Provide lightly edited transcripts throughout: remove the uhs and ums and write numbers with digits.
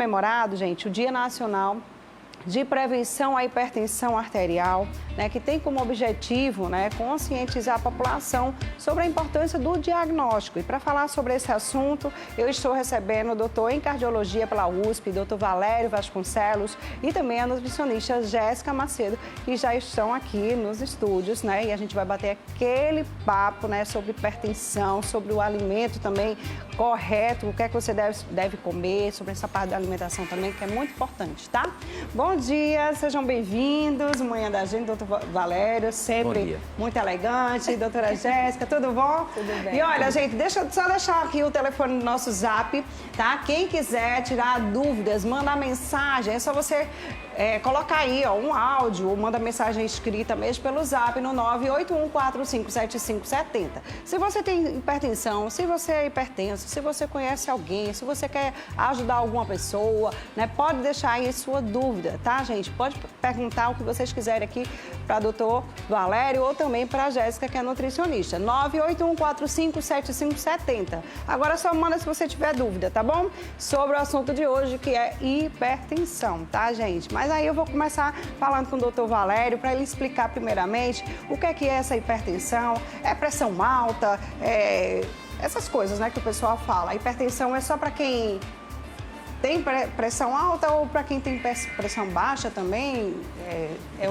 comemorado, gente, o Dia Nacional de Prevenção à Hipertensão Arterial, né, que tem como objetivo, né, conscientizar a população sobre a importância do diagnóstico. E para falar sobre esse assunto, eu estou recebendo o doutor em cardiologia pela USP, doutor Valério Vasconcelos, e também a nutricionista Jéssica Macedo, que já estão aqui nos estúdios, né, e a gente vai bater aquele papo, né, sobre hipertensão, sobre o alimento também correto, o que é que você deve comer, sobre essa parte da alimentação também, que é muito importante, tá? Bom dia, sejam bem-vindos. Manhã da gente, doutor Valério, sempre muito elegante. Doutora Jéssica, tudo bom? Tudo bem. E olha, gente, deixa deixar aqui o telefone do nosso Zap, tá? Quem quiser tirar dúvidas, manda mensagem, é só você colocar aí, ó, um áudio ou manda mensagem escrita mesmo pelo Zap no 981457570. Se você tem hipertensão, se você é hipertenso, se você conhece alguém, se você quer ajudar alguma pessoa, né, pode deixar aí sua dúvida, tá, gente? Pode perguntar o que vocês quiserem aqui para doutor Valério ou também para a Jéssica, que é nutricionista. 981457570. Agora só manda se você tiver dúvida, tá bom? Sobre o assunto de hoje, que é hipertensão, tá, gente? Mas aí eu vou começar falando com o doutor Valério para ele explicar primeiramente o que é essa hipertensão, é pressão alta, essas coisas, né, que o pessoal fala. A hipertensão é só para quem tem pressão alta ou para quem tem pressão baixa também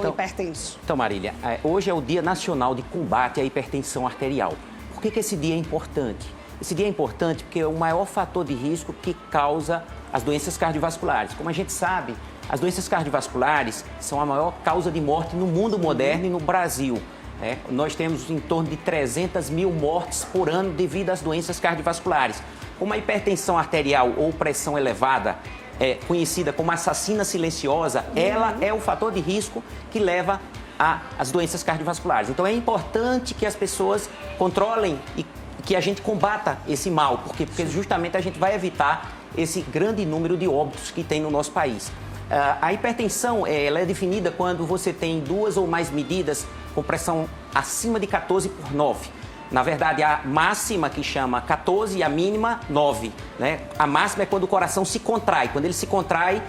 o hipertenso? Então, Marília, hoje é o Dia Nacional de Combate à Hipertensão Arterial. Por que esse dia é importante? Esse dia é importante porque é o maior fator de risco que causa as doenças cardiovasculares. Como a gente sabe, as doenças cardiovasculares são a maior causa de morte no mundo moderno e no Brasil. Nós temos em torno de 300 mil mortes por ano devido às doenças cardiovasculares. Como a hipertensão arterial ou pressão elevada, conhecida como assassina silenciosa, ela é o fator de risco que leva às doenças cardiovasculares. Então é importante que as pessoas controlem e que a gente combata esse mal, porque justamente a gente vai evitar esse grande número de óbitos que tem no nosso país. A hipertensão ela é definida quando você tem duas ou mais medidas com pressão acima de 14/9. Na verdade, a máxima que chama 14 e a mínima 9. Né? A máxima é quando o coração se contrai. Quando ele se contrai,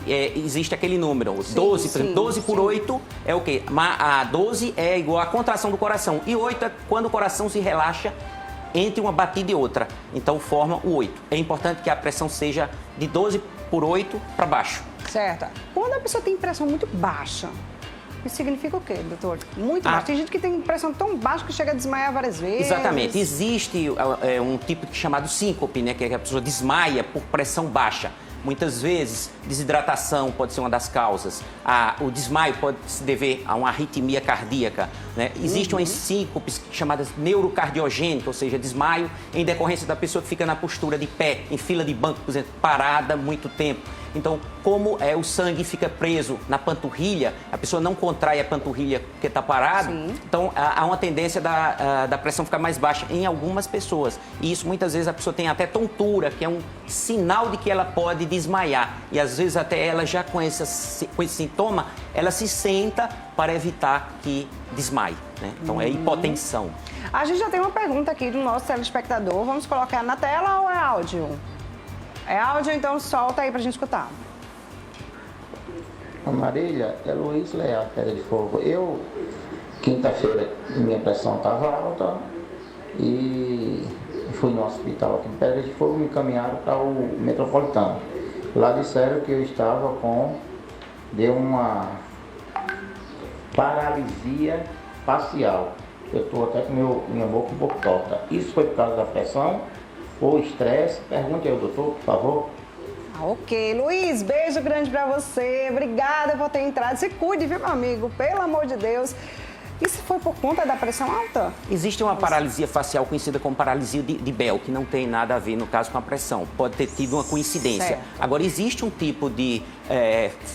existe aquele número. 12, por exemplo, 12 por 8 é o quê? A 12 é igual à contração do coração. E 8 é quando o coração se relaxa entre uma batida e outra. Então, forma o 8. É importante que a pressão seja de 12 por 8 para baixo. Certo. Quando a pessoa tem pressão muito baixa, isso significa o quê, doutor? Muito baixa. Tem gente que tem pressão tão baixa que chega a desmaiar várias vezes. Exatamente. Existe um tipo chamado síncope, né? Que a pessoa desmaia por pressão baixa. Muitas vezes, desidratação pode ser uma das causas. O desmaio pode se dever a uma arritmia cardíaca. Né? Existem umas síncopes chamadas neurocardiogênicas, ou seja, desmaio em decorrência da pessoa que fica na postura de pé, em fila de banco, por exemplo, parada muito tempo. Então, como o sangue fica preso na panturrilha, a pessoa não contrai a panturrilha porque está parado, então há uma tendência da pressão ficar mais baixa em algumas pessoas. E isso, muitas vezes, a pessoa tem até tontura, que é um sinal de que ela pode desmaiar. E, às vezes, até ela já com esse sintoma, ela se senta para evitar que desmaie. Né? Então, é hipotensão. A gente já tem uma pergunta aqui do nosso telespectador. Vamos colocar na tela ou é áudio? É áudio, então solta aí pra gente escutar. Marília, é Luiz Leal, Pedra de Fogo. Quinta-feira, minha pressão estava alta e fui no hospital aqui em Pedra de Fogo, me encaminharam para o Metropolitano. Lá disseram que eu estava deu uma paralisia facial. Eu estou até com minha boca um pouco torta. Isso foi por causa da pressão ou estresse? Pergunte aí ao doutor, por favor. Ok, Luiz, beijo grande pra você. Obrigada por ter entrado. Se cuide, viu, meu amigo? Pelo amor de Deus. Isso foi por conta da pressão alta? Existe uma paralisia facial conhecida como paralisia de Bell, que não tem nada a ver, no caso, com a pressão. Pode ter tido uma coincidência. Certo. Agora, existe um tipo de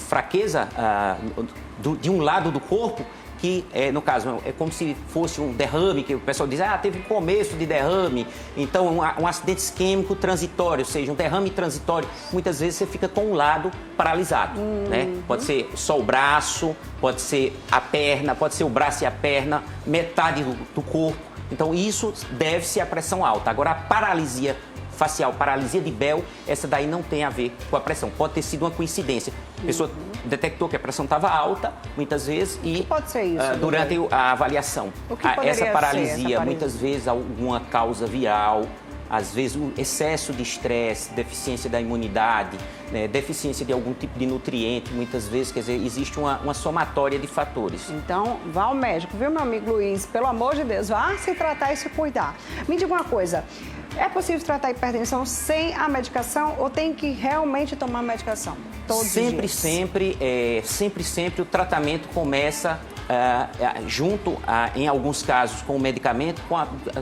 fraqueza de um lado do corpo que, no caso, é como se fosse um derrame, que o pessoal diz, teve um começo de derrame, então um acidente isquêmico transitório, ou seja, um derrame transitório, muitas vezes você fica com um lado paralisado, né? Pode ser só o braço, pode ser a perna, pode ser o braço e a perna, metade do corpo, então isso deve-se à pressão alta. Agora, a paralisia facial, paralisia de Bell, essa daí não tem a ver com a pressão. Pode ter sido uma coincidência. A pessoa detectou que a pressão estava alta, muitas vezes, e pode ser isso, durante a avaliação. Essa paralisia, muitas vezes, alguma causa viral, às vezes o excesso de estresse, deficiência da imunidade, né, deficiência de algum tipo de nutriente, muitas vezes, quer dizer, existe uma somatória de fatores. Então, vá ao médico, viu, meu amigo Luiz? Pelo amor de Deus, vá se tratar e se cuidar. Me diga uma coisa, é possível tratar a hipertensão sem a medicação ou tem que realmente tomar medicação? Todos os dias? Sempre o tratamento começa junto, em alguns casos, com o medicamento, com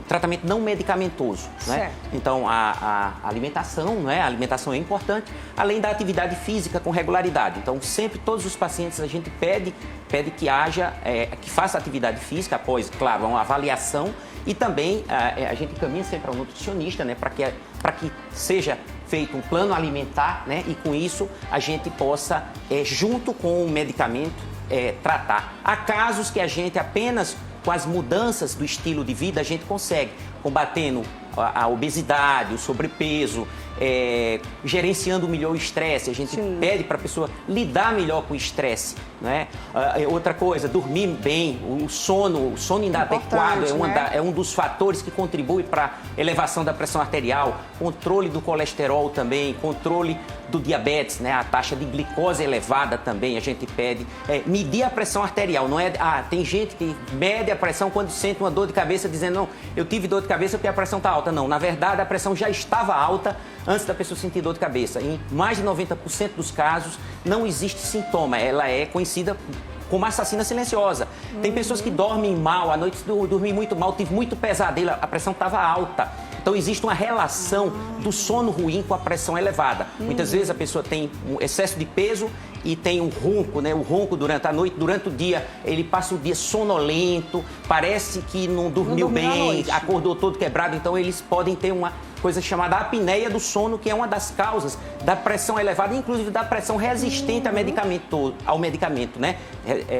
tratamento não medicamentoso. Né? Então, a alimentação, né? A alimentação é importante, além da atividade física com regularidade. Então, sempre, todos os pacientes, a gente pede que faça atividade física após, claro, uma avaliação e também a gente caminha sempre para um nutricionista, né? Para que seja feito um plano alimentar, né? E com isso a gente possa, junto com o medicamento, tratar. Há casos que a gente apenas com as mudanças do estilo de vida a gente consegue, combatendo a obesidade, o sobrepeso, gerenciando melhor o estresse. A gente pede para a pessoa lidar melhor com o estresse. Né? Outra coisa, dormir bem, o sono inadequado é um dos fatores que contribui para a elevação da pressão arterial, controle do colesterol também, controle do diabetes, né? A taxa de glicose elevada também a gente pede. Medir a pressão arterial, não é... tem gente que mede a pressão quando sente uma dor de cabeça dizendo, não, eu tive dor de cabeça porque a pressão está alta. Não, na verdade a pressão já estava alta antes da pessoa sentir dor de cabeça. Em mais de 90% dos casos não existe sintoma, ela é conhecida como assassina silenciosa. Tem pessoas que dormem mal, à noite dormi muito mal, tive muito pesadelo, a pressão estava alta. Então, existe uma relação do sono ruim com a pressão elevada. Muitas vezes a pessoa tem um excesso de peso e tem um ronco, né? O ronco durante a noite, durante o dia, ele passa o dia sonolento, parece que não dormiu bem, acordou todo quebrado. Então, eles podem ter uma coisa chamada apneia do sono, que é uma das causas da pressão elevada, inclusive da pressão resistente ao medicamento, né?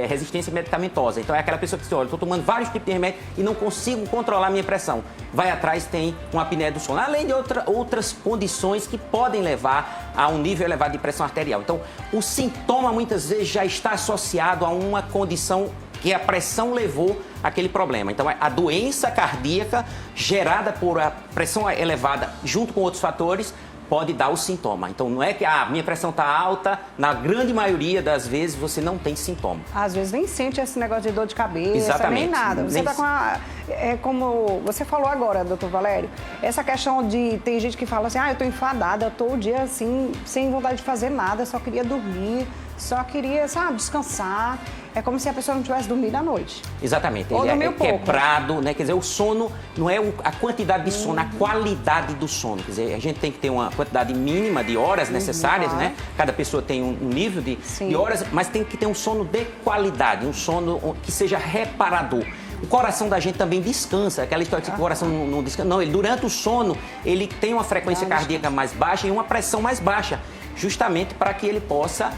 Resistência medicamentosa. Então, é aquela pessoa que diz, olha, estou tomando vários tipos de remédio e não consigo controlar a minha pressão. Vai atrás, tem uma apneia do sono. Além de outras condições que podem levar a um nível elevado de pressão arterial. Então, o sintoma, muitas vezes, já está associado a uma condição que a pressão levou àquele problema. Então, a doença cardíaca gerada por a pressão elevada junto com outros fatores pode dar o sintoma. Então, não é que minha pressão está alta, na grande maioria das vezes você não tem sintoma. Às vezes nem sente esse negócio de dor de cabeça, exatamente, nem nada. Você está com como você falou agora, doutor Valério, essa questão de... Tem gente que fala assim, eu estou enfadada, eu estou o dia assim, sem vontade de fazer nada, só queria dormir, só queria, descansar. É como se a pessoa não tivesse dormido à noite. Exatamente. Ou ele é quebrado, né? Quer dizer, o sono não é a quantidade de sono, a qualidade do sono. Quer dizer, a gente tem que ter uma quantidade mínima de horas necessárias, né? Cada pessoa tem um nível de horas, mas tem que ter um sono de qualidade, um sono que seja reparador. O coração da gente também descansa, aquela história que o coração não descansa. Não, durante o sono, ele tem uma frequência cardíaca mais baixa e uma pressão mais baixa, justamente para que ele possa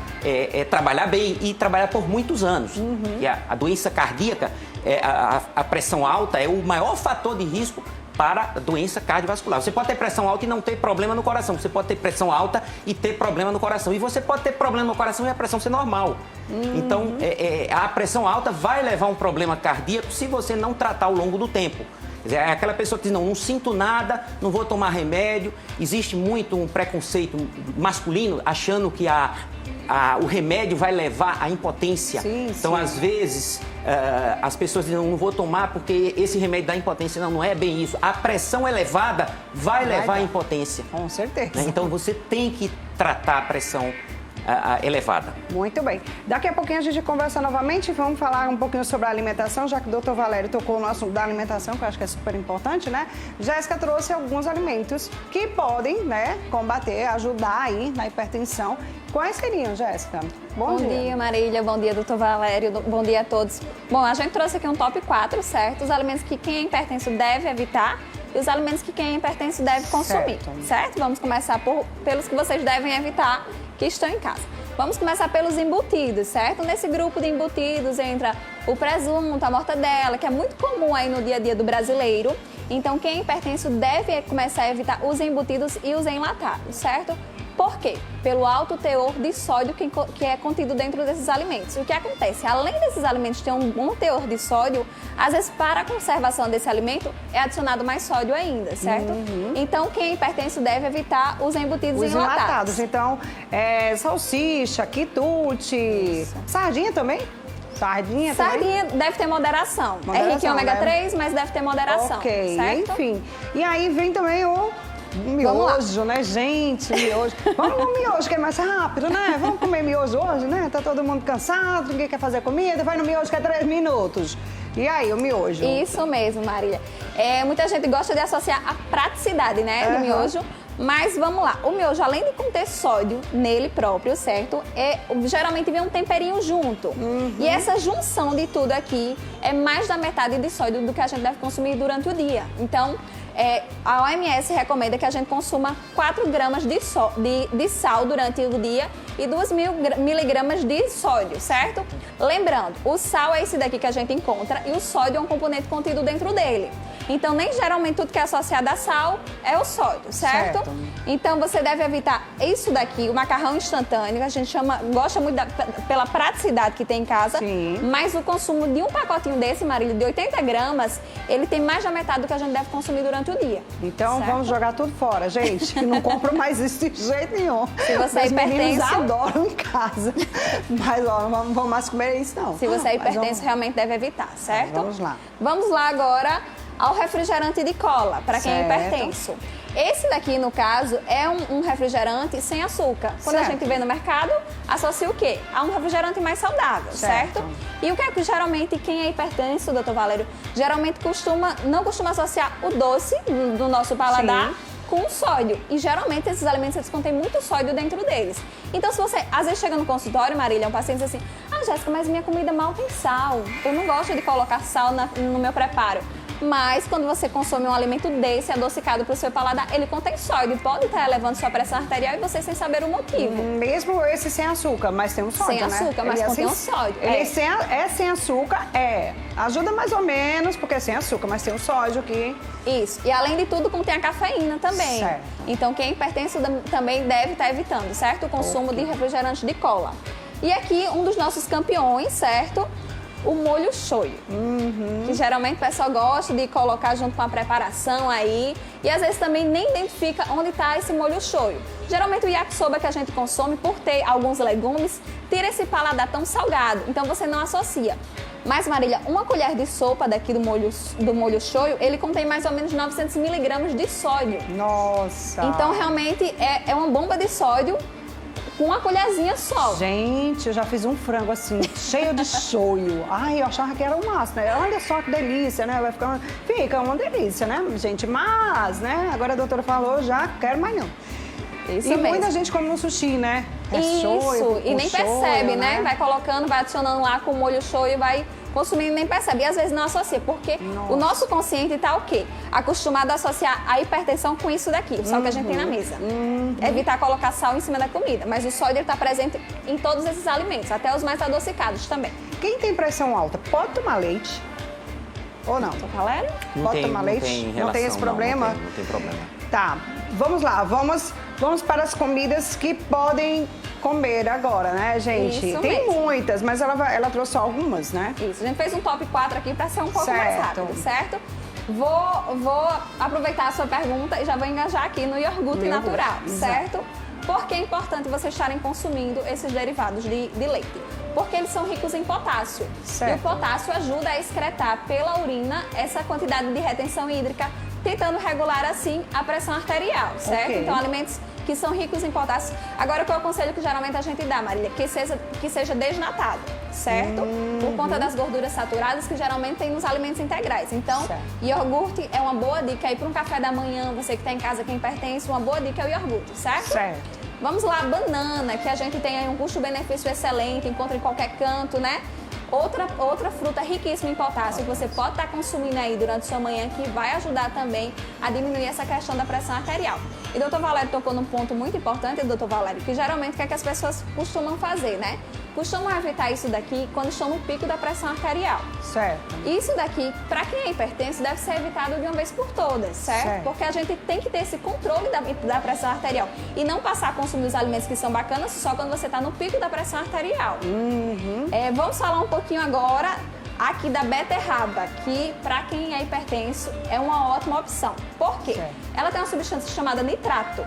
trabalhar bem e trabalhar por muitos anos. E a doença cardíaca, a pressão alta é o maior fator de risco para a doença cardiovascular. Você pode ter pressão alta e não ter problema no coração. Você pode ter pressão alta e ter problema no coração. E você pode ter problema no coração e a pressão ser normal. Então, a pressão alta vai levar a um problema cardíaco se você não tratar ao longo do tempo. Quer dizer, é aquela pessoa que diz, não sinto nada, não vou tomar remédio. Existe muito um preconceito masculino achando que o remédio vai levar à impotência. Então, às vezes, as pessoas dizem, não vou tomar porque esse remédio dá impotência. Não é bem isso. A pressão elevada vai levar à impotência. Com certeza. Então, você tem que tratar a pressão elevada. Muito bem. Daqui a pouquinho a gente conversa novamente, vamos falar um pouquinho sobre a alimentação, já que o doutor Valério tocou no assunto da alimentação, que eu acho que é super importante, né? Jéssica trouxe alguns alimentos que podem, né, combater, ajudar aí na hipertensão. Quais seriam, Jéssica? Bom dia, Marília. Bom dia, doutor Valério. Bom dia a todos. Bom, a gente trouxe aqui um top 4, certo? Os alimentos que quem é hipertenso deve evitar e os alimentos que quem é hipertenso deve consumir, certo? Vamos começar pelos que vocês devem evitar que estão em casa. Vamos começar pelos embutidos, certo? Nesse grupo de embutidos entra o presunto, a mortadela, que é muito comum aí no dia a dia do brasileiro. Então, quem é hipertenso deve começar a evitar os embutidos e os enlatados, certo? Por quê? Pelo alto teor de sódio que é contido dentro desses alimentos. O que acontece? Além desses alimentos terem um bom teor de sódio, às vezes para a conservação desse alimento é adicionado mais sódio ainda, certo? Então, quem é hipertenso deve evitar os embutidos e enlatados. Então, salsicha, quitute, sardinha também? Sardinha deve ter moderação. É rico em ômega 3, mas deve ter moderação, ok, certo? Enfim. E aí vem também o miojo, né, gente? Miojo. Vamos no miojo, que é mais rápido, né? Vamos comer miojo hoje, né? Tá todo mundo cansado, ninguém quer fazer comida, vai no miojo que é 3 minutos. E aí, o miojo? Isso mesmo, Marília. Muita gente gosta de associar a praticidade, né, do miojo. Mas vamos lá, o miojo, além de conter sódio nele próprio, certo? Geralmente vem um temperinho junto. E essa junção de tudo aqui é mais da metade de sódio do que a gente deve consumir durante o dia. Então, a OMS recomenda que a gente consuma 4 gramas de sal durante o dia e 2.000 miligramas de sódio, certo? Lembrando, o sal é esse daqui que a gente encontra e o sódio é um componente contido dentro dele. Então, nem geralmente tudo que é associado a sal é o sódio, certo? Então, você deve evitar isso daqui, o macarrão instantâneo, a gente gosta muito pela praticidade que tem em casa. Sim. Mas o consumo de um pacotinho desse, Marília, de 80 gramas, ele tem mais da metade do que a gente deve consumir durante o dia. Então, certo? Vamos jogar tudo fora, gente. Não compro mais isso de jeito nenhum. Se você é hipertenso, adoram em casa. Mas, ó, não vamos mais comer isso, não. Se você é hipertenso, realmente deve evitar, certo? Vamos lá. Vamos lá agora ao refrigerante de cola, para quem é hipertenso. Esse daqui, no caso, é um refrigerante sem açúcar. Quando a gente vê no mercado, associa o quê? A um refrigerante mais saudável, certo? E o que é que geralmente quem é hipertenso, doutor Valério, geralmente não costuma associar o doce do nosso paladar com sódio. E geralmente esses alimentos eles contêm muito sódio dentro deles. Então, se você às vezes chega no consultório, Marília, um paciente diz assim: ah, Jéssica, mas minha comida mal tem sal. Eu não gosto de colocar sal no meu preparo. Mas quando você consome um alimento desse, adocicado para o seu paladar, ele contém sódio. Pode estar elevando sua pressão arterial e você sem saber o motivo. Mesmo esse sem açúcar, mas tem um sódio, sem açúcar, mas contém um sódio. Ele sem açúcar, ajuda mais ou menos, porque é sem açúcar, mas tem um sódio aqui. Isso. E além de tudo, contém a cafeína também. Certo. Então, quem é hipertenso também deve estar evitando, certo? O consumo de refrigerante de cola. E aqui, um dos nossos campeões, certo? O molho shoyu, que geralmente o pessoal gosta de colocar junto com a preparação aí, e às vezes também nem identifica onde está esse molho shoyu. Geralmente o yakisoba que a gente consome, por ter alguns legumes, tira esse paladar tão salgado, então você não associa. Mas, Marília, uma colher de sopa daqui do molho shoyu, ele contém mais ou menos 900 miligramas de sódio. Nossa! Então, realmente, é uma bomba de sódio com uma colherzinha só. Gente, eu já fiz um frango assim, cheio de shoyu. Ai, eu achava que era o máximo, né? Olha só que delícia, né? Fica uma delícia, né, gente? Mas, né, agora a doutora falou, já quero mais não. Isso e mesmo. Muita gente come no sushi, né? Isso, e nem percebe, né? Vai colocando, vai adicionando lá com o molho shoyu e vai consumindo e nem percebe. E às vezes não associa, porque o nosso consciente tá o quê? Acostumado a associar a hipertensão com isso daqui, o sal que a gente tem na mesa. Evitar colocar sal em cima da comida. Mas o sódio está presente em todos esses alimentos, até os mais adocicados também. Quem tem pressão alta pode tomar leite? Ou não? Doutor Valério? Pode tomar leite? Não tem esse problema? Não tem problema. Tá, vamos lá, vamos para as comidas que podem comer agora, né, gente? Isso tem mesmo. muitas, mas ela trouxe algumas, né? Isso, a gente fez um top 4 aqui para ser um pouco mais rápido, certo? Vou aproveitar a sua pergunta e já vou engajar aqui no iogurte natural, certo? Por que é importante vocês estarem consumindo esses derivados de leite? Porque eles são ricos em potássio. Certo. E o potássio ajuda a excretar pela urina essa quantidade de retenção hídrica, tentando regular assim a pressão arterial, certo? Okay. Então, alimentos que são ricos em potássio. Agora, qual é o conselho que geralmente a gente dá, Marília? Que seja desnatado, certo? Por conta das gorduras saturadas que geralmente tem nos alimentos integrais. Então, iogurte é uma boa dica aí para um café da manhã, você que está em casa, quem pertence, uma boa dica é o iogurte, certo? Certo. Vamos lá, banana, que a gente tem aí um custo-benefício excelente, encontra em qualquer canto, né? Outra fruta riquíssima em potássio que você pode estar consumindo aí durante sua manhã, que vai ajudar também a diminuir essa questão da pressão arterial. E o doutor Valério tocou num ponto muito importante, doutor Valério, que geralmente o que é que as pessoas costumam fazer, né? Costumam evitar isso daqui quando estão no pico da pressão arterial. Certo. Isso daqui, para quem é hipertenso, deve ser evitado de uma vez por todas, certo? Porque a gente tem que ter esse controle da pressão arterial e não passar a consumir os alimentos que são bacanas só quando você está no pico da pressão arterial. Vamos falar um pouquinho agora aqui da beterraba, que para quem é hipertenso é uma ótima opção. Por quê? Certo. Ela tem uma substância chamada nitrato.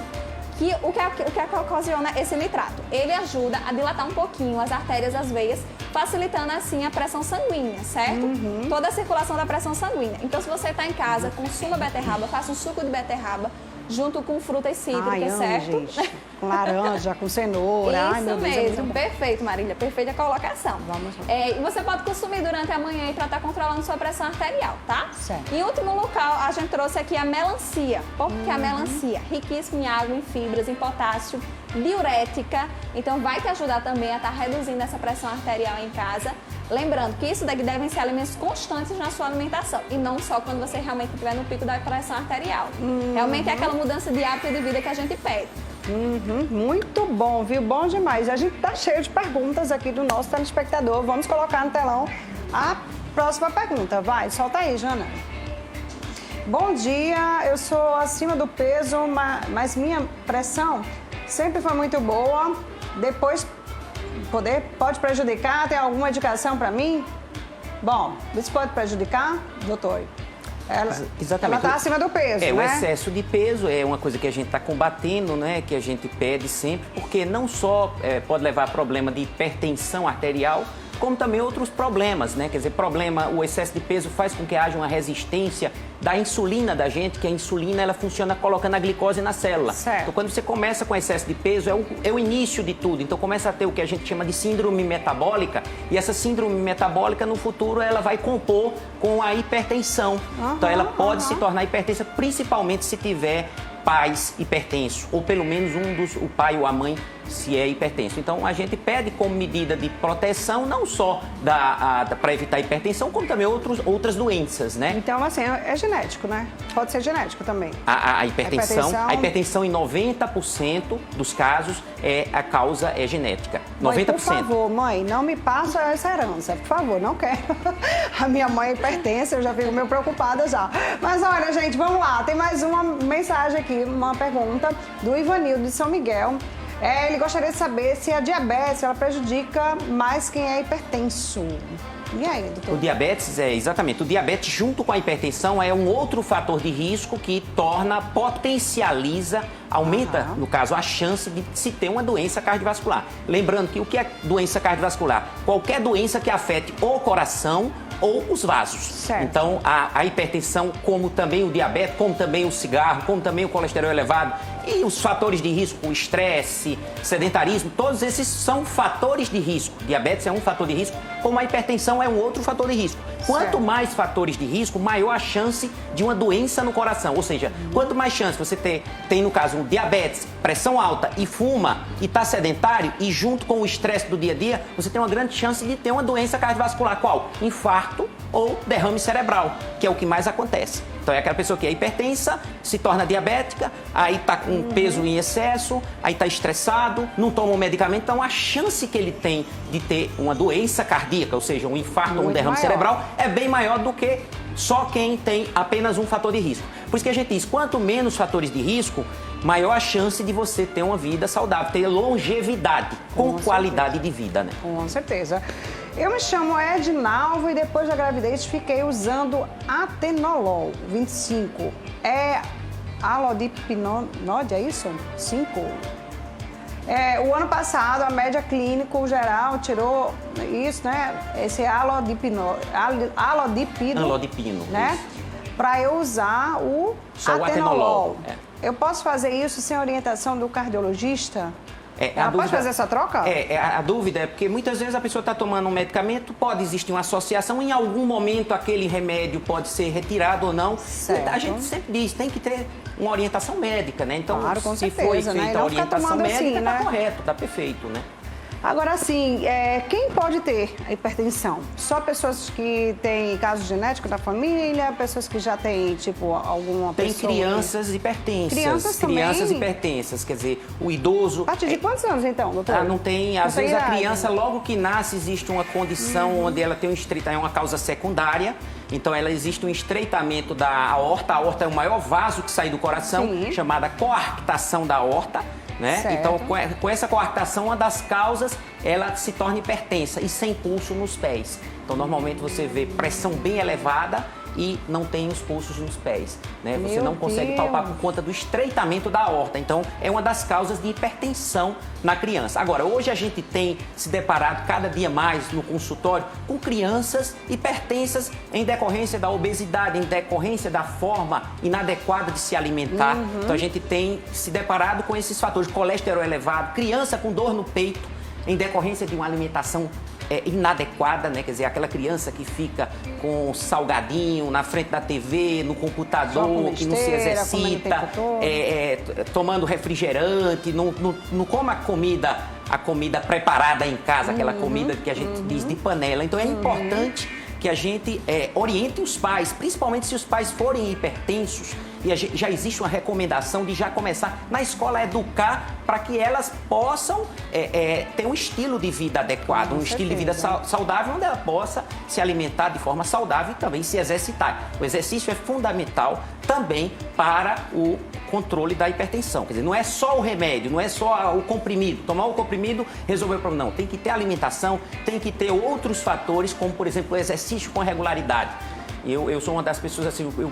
O que ocasiona esse nitrato? Ele ajuda a dilatar um pouquinho as artérias, as veias, facilitando assim a pressão sanguínea, certo? Toda a circulação da pressão sanguínea. Então, se você está em casa, consuma beterraba, faça um suco de beterraba junto com frutas cítricas, certo? Gente. Com laranja, com cenoura. Isso Ai, meu Deus, mesmo, é muito bom. Perfeito, Marília, perfeita colocação. Vamos lá. E você pode consumir durante a manhã para estar controlando sua pressão arterial, tá? Certo. Em último local, a gente trouxe aqui a melancia. Por que a melancia? Riquíssima em água, em fibras, em potássio, diurética. Então, vai te ajudar também a estar reduzindo essa pressão arterial em casa. Lembrando que isso daqui devem ser alimentos constantes na sua alimentação e não só quando você realmente estiver no pico da pressão arterial. Realmente é aquela mudança de hábito de vida que a gente pede. Muito bom, viu? Bom demais. A gente tá cheio de perguntas aqui do nosso telespectador. Vamos colocar no telão a próxima pergunta. Vai, solta aí, Jana. Bom dia, eu sou acima do peso, mas minha pressão sempre foi muito boa. Depois pode prejudicar? Tem alguma indicação para mim? Bom, isso pode prejudicar, doutor? Exatamente. Ela está acima do peso, né? O excesso de peso é uma coisa que a gente está combatendo, né? Que a gente pede sempre, porque não só pode levar a problema de hipertensão arterial, como também outros problemas, né? Quer dizer, o excesso de peso faz com que haja uma resistência da insulina da gente, que a insulina ela funciona colocando a glicose na célula. Certo. Então, quando você começa com excesso de peso, é o início de tudo. Então, começa a ter o que a gente chama de síndrome metabólica, e essa síndrome metabólica, no futuro, ela vai compor com a hipertensão. Então, ela pode se tornar hipertensa, principalmente se tiver pais hipertensos, ou pelo menos o pai ou a mãe, se é hipertenso. Então, a gente pede como medida de proteção, não só para evitar a hipertensão, como também outras doenças, né? Então, assim, é genético, né? Pode ser genético também. A hipertensão em 90% dos casos, a causa é genética. 90%. Mãe, por favor, mãe, não me passa essa herança. Por favor, não quero. A minha mãe é hipertensa, eu já fico meio preocupada já. Mas olha, gente, vamos lá. Tem mais uma mensagem aqui, uma pergunta do Ivanildo de São Miguel. Ele gostaria de saber se a diabetes ela prejudica mais quem é hipertenso. E aí, doutor? O diabetes, exatamente. O diabetes, junto com a hipertensão, é um outro fator de risco que potencializa, aumenta, no caso, a chance de se ter uma doença cardiovascular. Lembrando que o que é doença cardiovascular? Qualquer doença que afete o coração ou os vasos. Certo. Então, a hipertensão, como também o diabetes, como também o cigarro, como também o colesterol elevado e os fatores de risco, o estresse, sedentarismo, todos esses são fatores de risco. Diabetes é um fator de risco, como a hipertensão é um outro fator de risco. Quanto mais fatores de risco, maior a chance de uma doença no coração. Ou seja, quanto mais chance você tem, no caso, um diabetes, pressão alta e fuma e está sedentário, e junto com o estresse do dia a dia, você tem uma grande chance de ter uma doença cardiovascular. Qual? Infarto ou derrame cerebral, que é o que mais acontece. Então é aquela pessoa que é hipertensa, se torna diabética, aí está com peso em excesso, aí está estressado, não toma um medicamento, então a chance que ele tem de ter uma doença cardíaca, ou seja, um infarto ou um derrame cerebral, é bem maior do que só quem tem apenas um fator de risco. Por isso que a gente diz, quanto menos fatores de risco, maior a chance de você ter uma vida saudável, ter longevidade, com qualidade de vida, né? Com certeza. Eu me chamo Edinalvo e depois da gravidez fiquei usando atenolol 25. É alodipinode, é isso? 5. O ano passado a média clínico geral tirou isso, né? Esse alodipino, né? Para eu usar o só atenolol. O atenolol. Eu posso fazer isso sem orientação do cardiologista? Ela pode fazer essa troca? A dúvida é porque muitas vezes a pessoa está tomando um medicamento, pode existir uma associação, em algum momento aquele remédio pode ser retirado ou não. Certo. A gente sempre diz, tem que ter uma orientação médica, né? Então, claro, com se certeza, foi feita né? a orientação médica, assim, está né? correto, está perfeito, né? Agora, assim, quem pode ter a hipertensão? Só pessoas que têm caso genético da família, pessoas que já têm, tipo, alguma pessoa... Tem crianças hipertensas. Crianças também? Crianças hipertensas, quer dizer, o idoso... A partir de quantos anos, então, doutor? Não tem. Às vezes a criança, logo que nasce, existe uma condição onde ela tem é uma causa secundária. Então, existe um estreitamento da aorta. A aorta é o maior vaso que sai do coração, chamada coarctação da aorta. Né? Certo. Então, com essa coarctação, uma das causas, ela se torna hipertensa e sem pulso nos pés. Então, normalmente você vê pressão bem elevada e não tem os pulsos nos pés, né? Você não consegue palpar por conta do estreitamento da aorta. Então, é uma das causas de hipertensão na criança. Agora, hoje a gente tem se deparado cada dia mais no consultório com crianças hipertensas em decorrência da obesidade, em decorrência da forma inadequada de se alimentar. Então, a gente tem se deparado com esses fatores de colesterol elevado, criança com dor no peito, em decorrência de uma alimentação inadequada, né? Quer dizer, aquela criança que fica com salgadinho na frente da TV, no computador, que não se exercita, tomando refrigerante, não come a comida preparada em casa, aquela comida que a gente diz de panela. Então é importante que a gente oriente os pais, principalmente se os pais forem hipertensos, e já existe uma recomendação de já começar na escola a educar para que elas possam ter um estilo de vida adequado, um estilo de vida saudável, onde ela possa se alimentar de forma saudável e também se exercitar. O exercício é fundamental também para o controle da hipertensão. Quer dizer, não é só o remédio, não é só o comprimido. Tomar o comprimido resolveu o problema. Não, tem que ter alimentação, tem que ter outros fatores, como, por exemplo, o exercício com regularidade. Eu sou uma das pessoas, assim, eu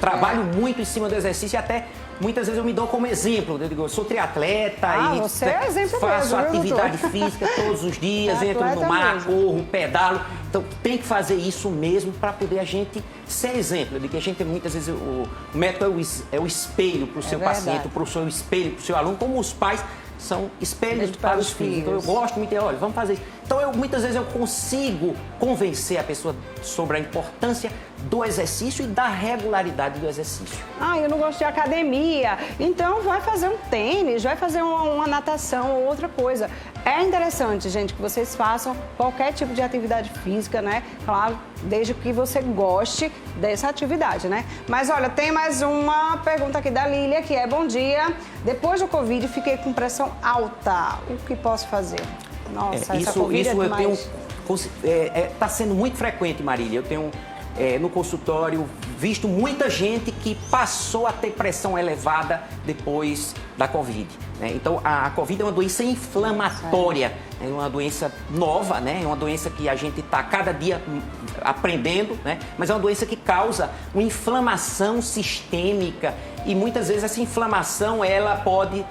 trabalho muito em cima do exercício e até muitas vezes eu me dou como exemplo. Eu digo, eu sou triatleta e faço atividade física todos os dias, entro no mar, corro, pedalo. Então tem que fazer isso mesmo para poder a gente ser exemplo. Eu digo que a gente muitas vezes, o médico é o espelho para o seu paciente, para o seu espelho, para o seu aluno, como os pais são espelhos para os filhos. Então eu gosto muito de, olha, vamos fazer isso. Então muitas vezes eu consigo convencer a pessoa sobre a importância do exercício e da regularidade do exercício. Eu não gosto de academia, então vai fazer um tênis, vai fazer uma natação ou outra coisa. É interessante, gente, que vocês façam qualquer tipo de atividade física, né? Claro, desde que você goste dessa atividade, né? Mas olha, tem mais uma pergunta aqui da Lília, que é: bom dia, depois do Covid fiquei com pressão alta, o que posso fazer? Nossa, essa Covid eu tenho, tá sendo muito frequente, Marília. Eu tenho no consultório visto muita gente que passou a ter pressão elevada depois da Covid, né? Então, a Covid é uma doença inflamatória, é uma doença nova, né? É uma doença que a gente está cada dia aprendendo, né? Mas é uma doença que causa uma inflamação sistêmica e muitas vezes essa inflamação ela pode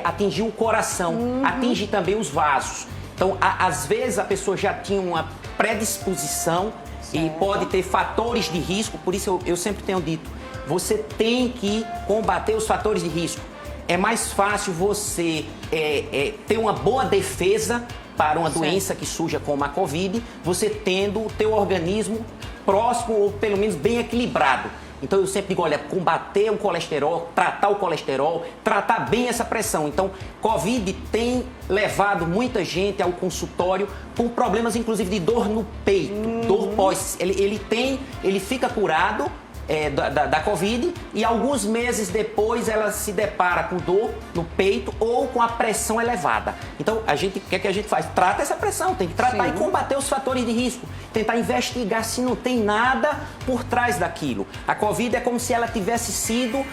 atingir o coração, atinge também os vasos. Então, às vezes a pessoa já tinha uma predisposição e pode ter fatores de risco, por isso eu sempre tenho dito, você tem que combater os fatores de risco. É mais fácil você ter uma boa defesa para uma doença que surja como a Covid, você tendo o teu organismo próximo ou pelo menos bem equilibrado. Então eu sempre digo, olha, combater o colesterol, tratar bem essa pressão. Então, Covid tem levado muita gente ao consultório com problemas, inclusive, de dor no peito, dor pós. Ele fica curado da Covid e alguns meses depois ela se depara com dor no peito ou com a pressão elevada. Então, o que é que a gente faz? Trata essa pressão, tem que tratar e combater os fatores de risco. Tentar investigar se não tem nada por trás daquilo. A Covid é como se ela tivesse sido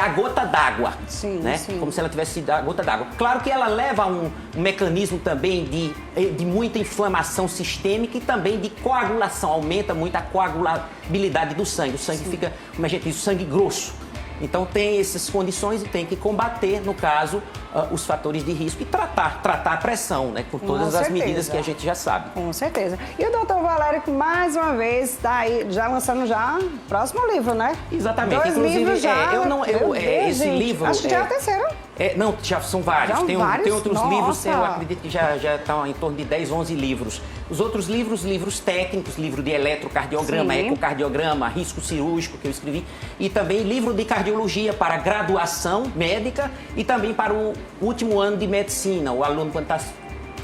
a gota d'água, né? Como se ela tivesse sido a gota d'água. Claro que ela leva a um mecanismo também de muita inflamação sistêmica e também de coagulação. Aumenta muito a coagulabilidade do sangue. O sangue fica, como a gente diz, o sangue grosso. Então tem essas condições e tem que combater, no caso, os fatores de risco e tratar a pressão, né? Com todas as medidas que a gente já sabe. Com certeza. E o doutor Valério, que mais uma vez está aí já lançando o próximo livro, né? Exatamente. 2 Inclusive, livros já. Esse livro... Acho que já é o terceiro. Não, já são vários. Tem outros livros, eu acredito que já estão em torno de 10, 11 livros. Os outros livros técnicos, livro de eletrocardiograma, ecocardiograma, risco cirúrgico, que eu escrevi, e também livro de cardiologia para graduação médica e também para o último ano de medicina. O aluno, quando está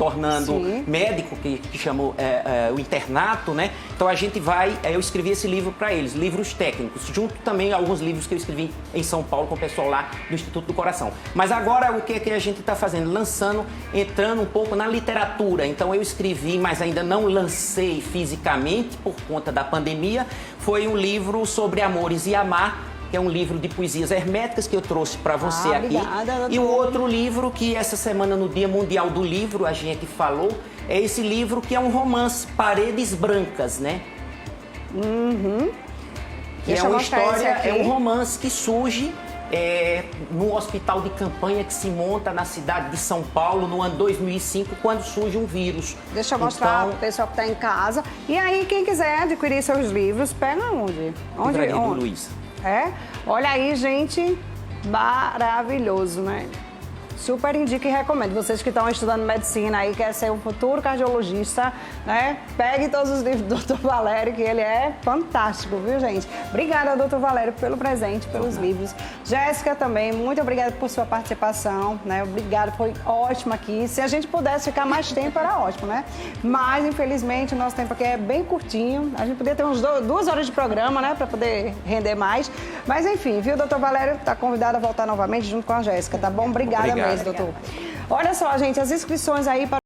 tornando médico, que chamou o internato, né? Então a gente eu escrevi esse livro para eles, livros técnicos, junto também a alguns livros que eu escrevi em São Paulo com o pessoal lá do Instituto do Coração. Mas agora o que é que a gente está fazendo? Entrando um pouco na literatura. Então eu escrevi, mas ainda não lancei fisicamente por conta da pandemia. Foi um livro sobre Amores e Amar, que é um livro de poesias herméticas que eu trouxe para você aqui. Obrigada, e o outro livro que essa semana, no Dia Mundial do Livro, a gente falou, é esse livro que é um romance, Paredes Brancas, né? Que é uma história, é um romance que surge no hospital de campanha que se monta na cidade de São Paulo no ano 2005, quando surge um vírus. Deixa eu mostrar para o pessoal que está em casa. E aí, quem quiser adquirir seus livros, pega onde? Livraria do Luiz. Olha aí, gente, maravilhoso, né? Super indico e recomendo. Vocês que estão estudando medicina aí, quer ser um futuro cardiologista, né? Pegue todos os livros do Dr. Valério, que ele é fantástico, viu, gente? Obrigada, Dr. Valério, pelo presente, pelos livros. Jéssica também, muito obrigada por sua participação, né? Obrigada, foi ótimo aqui. Se a gente pudesse ficar mais tempo, era ótimo, né? Mas, infelizmente, o nosso tempo aqui é bem curtinho. A gente poderia ter uns 2 horas de programa, né? Para poder render mais. Mas, enfim, viu, Dr. Valério? Está convidado a voltar novamente junto com a Jéssica, tá bom? Obrigada mesmo, doutor. Olha só, gente, as inscrições aí para